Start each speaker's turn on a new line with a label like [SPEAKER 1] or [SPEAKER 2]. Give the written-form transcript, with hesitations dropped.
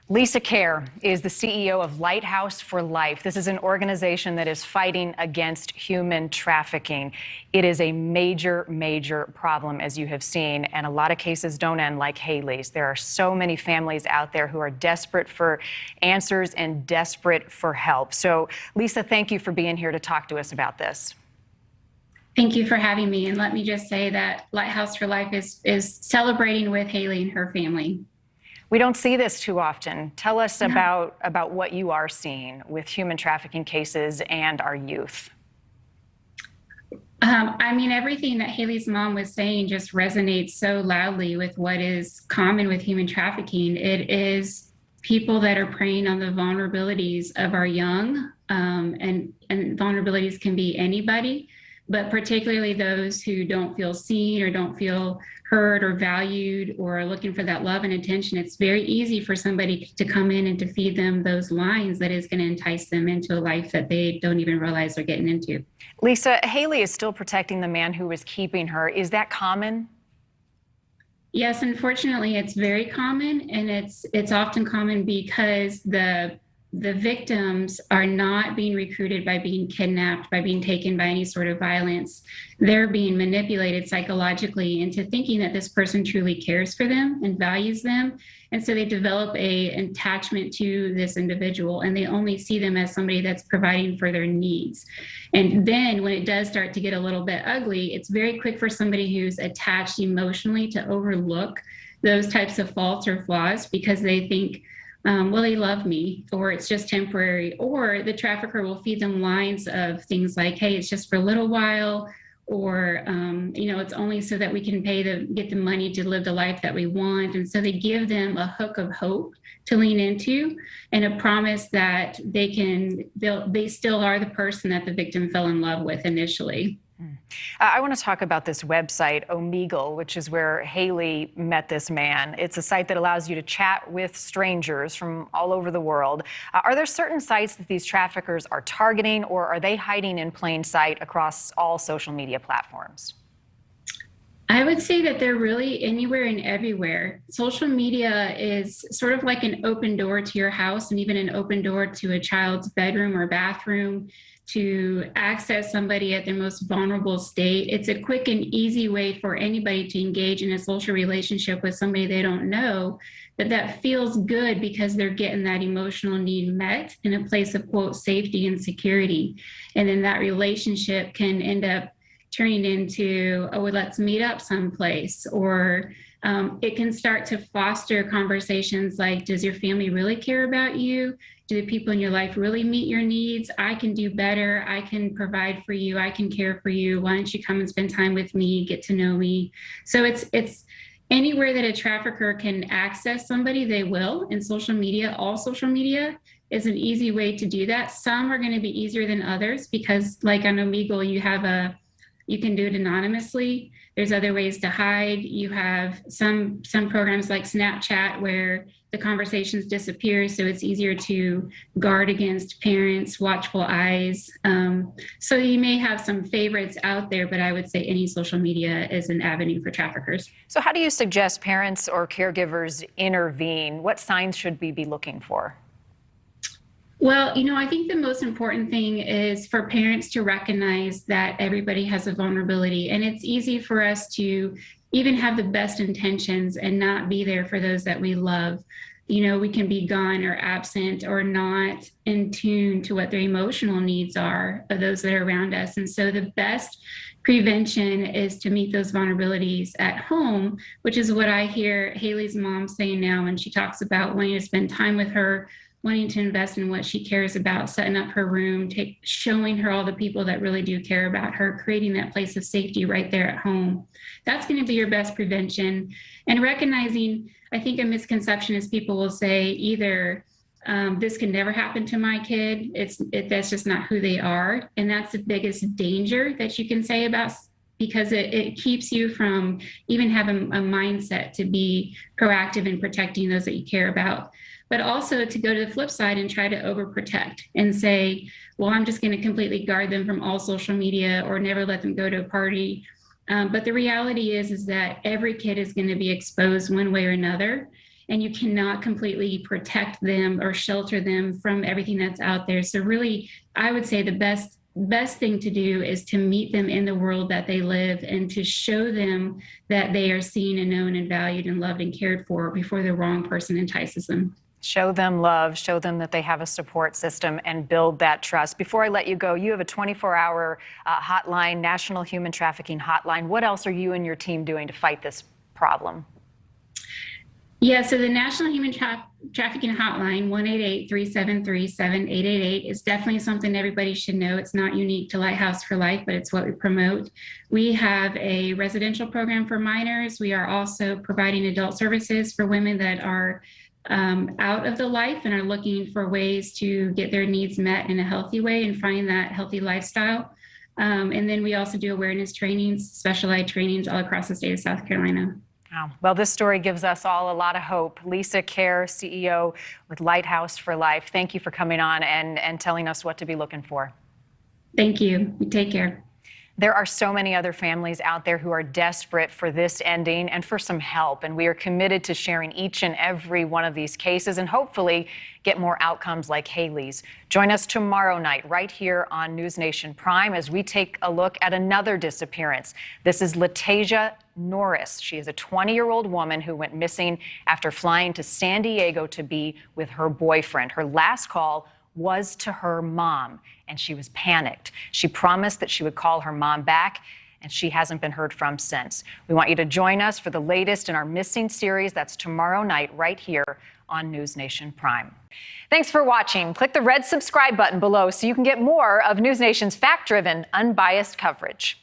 [SPEAKER 1] Lisa Kejr is the CEO of Lighthouse for Life. This is an organization that is fighting against human trafficking. It is a major, major problem, as you have seen, and a lot of cases don't end like Haley's. There are so many families out there who are desperate for answers and desperate for help. So, Lisa, thank you for being here to talk to us about this.
[SPEAKER 2] Thank you for having me. And let me just say that Lighthouse for Life is celebrating with Haley and her family.
[SPEAKER 1] We don't see this too often. Tell us about what you are seeing with human trafficking cases and our youth.
[SPEAKER 2] Everything that Haley's mom was saying just resonates so loudly with what is common with human trafficking. It is people that are preying on the vulnerabilities of our young, and vulnerabilities can be anybody, but particularly those who don't feel seen or don't feel heard or valued or are looking for that love and attention. It's very easy for somebody to come in and to feed them those lines that is going to entice them into a life that they don't even realize they're getting into.
[SPEAKER 1] Lisa, Haley is still protecting the man who was keeping her. Is that common?
[SPEAKER 2] Yes, unfortunately, it's very common, and it's often common because the victims are not being recruited by being kidnapped, by being taken by any sort of violence. They're being manipulated psychologically into thinking that this person truly cares for them and values them. And so they develop an attachment to this individual, and they only see them as somebody that's providing for their needs. And then when it does start to get a little bit ugly, it's very quick for somebody who's attached emotionally to overlook those types of faults or flaws because they think, well, they love me, or it's just temporary, or the trafficker will feed them lines of things like, hey, it's just for a little while, or, it's only so that we can get the money to live the life that we want. And so they give them a hook of hope to lean into and a promise that they still are the person that the victim fell in love with initially.
[SPEAKER 1] I want to talk about this website, Omegle, which is where Haley met this man. It's a site that allows you to chat with strangers from all over the world. Are there certain sites that these traffickers are targeting, or are they hiding in plain sight across all social media platforms?
[SPEAKER 2] I would say that they're really anywhere and everywhere. Social media is sort of like an open door to your house, and even an open door to a child's bedroom or bathroom to access somebody at their most vulnerable state. It's a quick and easy way for anybody to engage in a social relationship with somebody they don't know, but that feels good because they're getting that emotional need met in a place of, quote, safety and security. And then that relationship can end up turning into, oh, well, let's meet up someplace, or it can start to foster conversations like, does your family really care about you? Do the people in your life really meet your needs? I can do better. I can provide for you. I can care for you. Why don't you come and spend time with me, get to know me? So it's anywhere that a trafficker can access somebody, they will. And social media, all social media is an easy way to do that. Some are going to be easier than others because, like on Omegle, you can do it anonymously. There's other ways to hide. You have some programs like Snapchat where the conversations disappear, so it's easier to guard against parents' watchful eyes. So you may have some favorites out there, but I would say any social media is an avenue for traffickers.
[SPEAKER 1] So how do you suggest parents or caregivers intervene? What signs should we be looking for?
[SPEAKER 2] Well, I think the most important thing is for parents to recognize that everybody has a vulnerability, and it's easy for us to even have the best intentions and not be there for those that we love. We can be gone or absent or not in tune to what their emotional needs are of those that are around us. And so the best prevention is to meet those vulnerabilities at home, which is what I hear Haley's mom saying now when she talks about wanting to spend time with her, wanting to invest in what she cares about, setting up her room, showing her all the people that really do care about her, creating that place of safety right there at home. That's going to be your best prevention. And recognizing, I think a misconception is people will say either this can never happen to my kid, that's just not who they are. And that's the biggest danger that you can say about, because it keeps you from even having a mindset to be proactive in protecting those that you care about. But also to go to the flip side and try to overprotect and say, well, I'm just going to completely guard them from all social media or never let them go to a party. But the reality is that every kid is going to be exposed one way or another. and you cannot completely protect them or shelter them from everything that's out there. So really, I would say the best thing to do is to meet them in the world that they live and to show them that they are seen and known and valued and loved and cared for before the wrong person entices them.
[SPEAKER 1] Show them love, show them that they have a support system, and build that trust. Before I let you go, you have a 24-hour hotline, National Human Trafficking Hotline. What else are you and your team doing to fight this problem?
[SPEAKER 2] Yeah, so the National Human Trafficking Hotline, 1-888-373-7888, is definitely something everybody should know. It's not unique to Lighthouse for Life, but it's what we promote. We have a residential program for minors. We are also providing adult services for women that are out of the life and are looking for ways to get their needs met in a healthy way and find that healthy lifestyle. And then we also do awareness trainings, specialized trainings all across the state of South Carolina.
[SPEAKER 1] Wow. Well, this story gives us all a lot of hope. Lisa Kejr, CEO with Lighthouse for Life, thank you for coming on and telling us what to be looking for.
[SPEAKER 2] Thank you. Take care.
[SPEAKER 1] There are so many other families out there who are desperate for this ending and for some help, and we are committed to sharing each and every one of these cases and hopefully get more outcomes like Haley's. Join us tomorrow night right here on NewsNation Prime as we take a look at another disappearance. This is LaTasia Norris. She is a 20-year-old woman who went missing after flying to San Diego to be with her boyfriend. Her last call was to her mom, and she was panicked. She promised that she would call her mom back, and she hasn't been heard from since. We want you to join us for the latest in our missing series. That's tomorrow night right here on NewsNation Prime. Thanks for watching. Click the red subscribe button below so you can get more of NewsNation's fact-driven, unbiased coverage.